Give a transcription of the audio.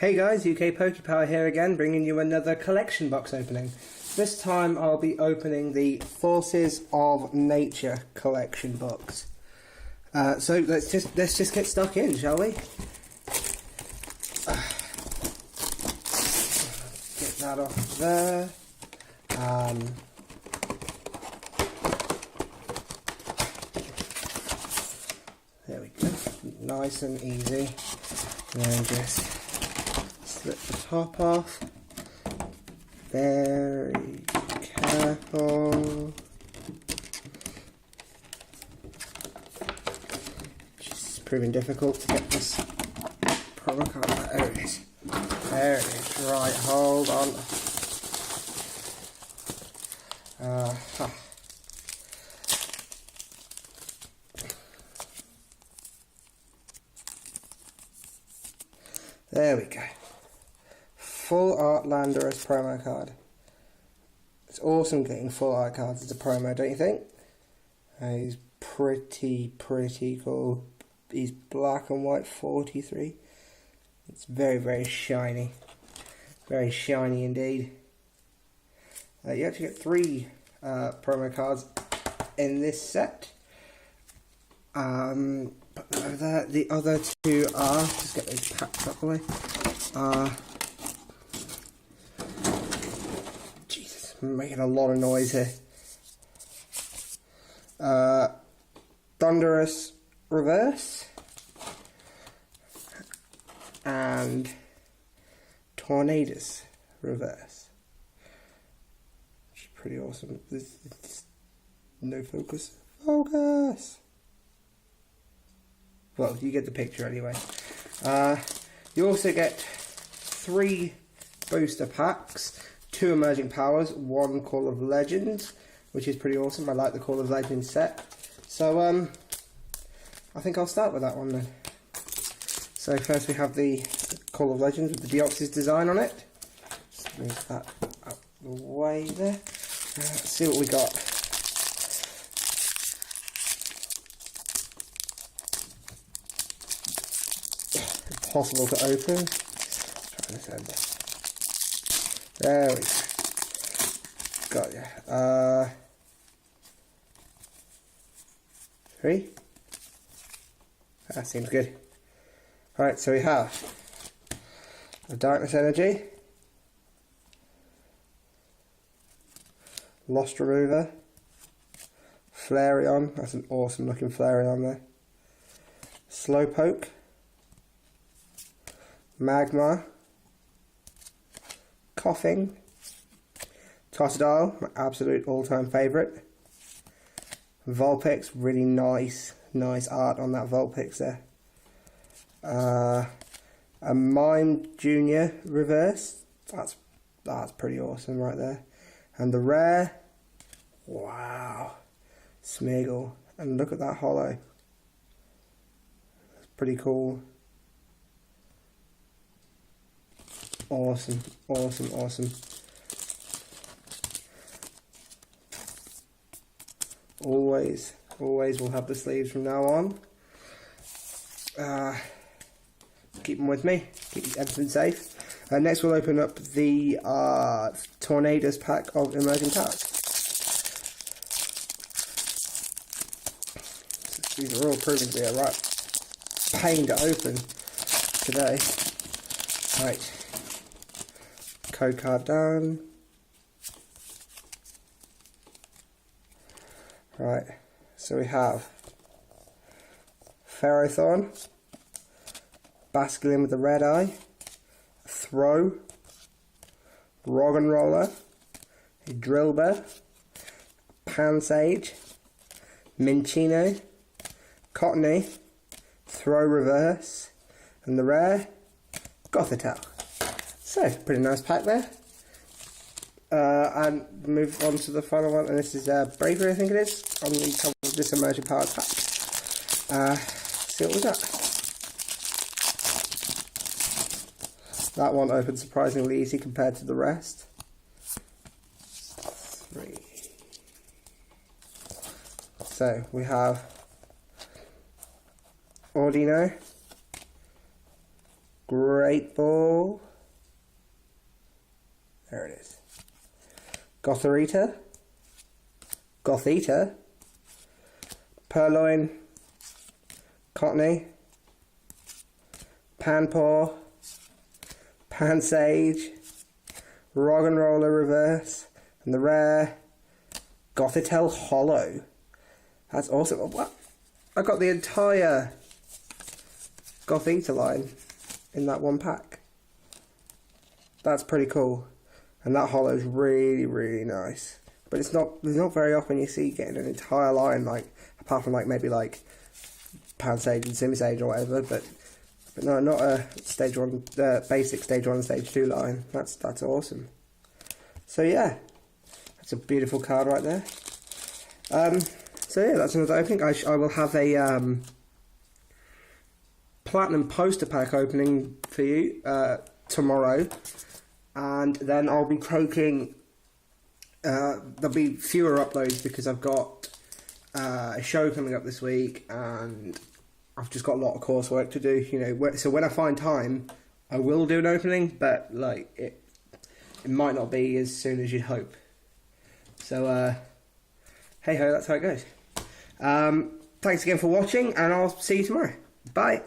Hey guys, UK PokePower here again, bringing you another collection box opening. This time I'll be opening the Forces of Nature collection box. So let's just get stuck in, shall we? Get that off there. There we go, nice and easy. And then just slip the top off. Very careful. Just proving difficult to get this promo card. There it is. There it is. Right, hold on. There we go. Full art Landorus promo card. It's awesome getting full art cards as a promo, don't you think? He's pretty cool. He's black and white 43. It's very shiny. Very shiny indeed. You actually get 3 promo cards in this set. But the other 2 are, just get those packs out of the way, Jesus, I'm making a lot of noise here. Thunderous Reverse and Tornadus Reverse. Which is pretty awesome. No focus. Focus! Well, you get the picture anyway. You also get 3 booster packs, 2 emerging powers, 1 Call of Legends, which is pretty awesome. I like the Call of Legends set. So, I think I'll start with that one then. So first we have the Call of Legends with the Deoxys design on it. Just move that out the way there. Let's see what we got. Impossible to open. Try this end. There we go. Got ya. 3. That seems good. Alright, so we have a Darkness Energy, Lost Remover, Flareon, that's an awesome looking Flareon there, Slowpoke, Magmar, Coughing, Totodile, my absolute all-time favourite, Vulpix, really nice art on that Vulpix there. A Mime Junior Reverse, that's pretty awesome right there. And the rare, wow, Smeargle, and look at that holo. That's pretty cool. Awesome. Always will have the sleeves from now on. Keep them with me, keep everything safe. Next we'll open up the Tornadus pack of emerging powers. These are all proving to be a right pain to open today. Right. Code card down. Right, so we have Ferrothorn, Basculin with the red eye, Throw, Roggenrola, a Drillbur, Pansage, Minchino, Cottony, Throw Reverse, and the rare, Gothitelle. So, pretty nice pack there. And move on to the final one, and this is Bravery, I think it is, on the cover of this emerging power pack. See what we got. That one opened surprisingly easy compared to the rest. 3. So we have Audino, Great Ball. There it is. Gothorita. Gothita. Purloin. Cottony. Panpaw. Pansage. Roggenroller Reverse. And the rare Gothitelle Holo. That's awesome. What? I got the entire Gothita line in that one pack. That's pretty cool. And that Holo's really, really nice. But it's not very often you see getting an entire line, like, apart from like maybe like Pansage and Simisage or whatever, but no, not a stage 1, basic stage 1 and stage 2 line. That's awesome. So yeah, that's a beautiful card right there. So yeah, that's another opening. I will have a Platinum poster pack opening for you tomorrow, and then I'll be croaking. There'll be fewer uploads because I've got a show coming up this week, and I've just got a lot of coursework to do. You know, so when I find time, I will do an opening, but like it might not be as soon as you'd hope. So hey ho, that's how it goes. Thanks again for watching, and I'll see you tomorrow. Bye.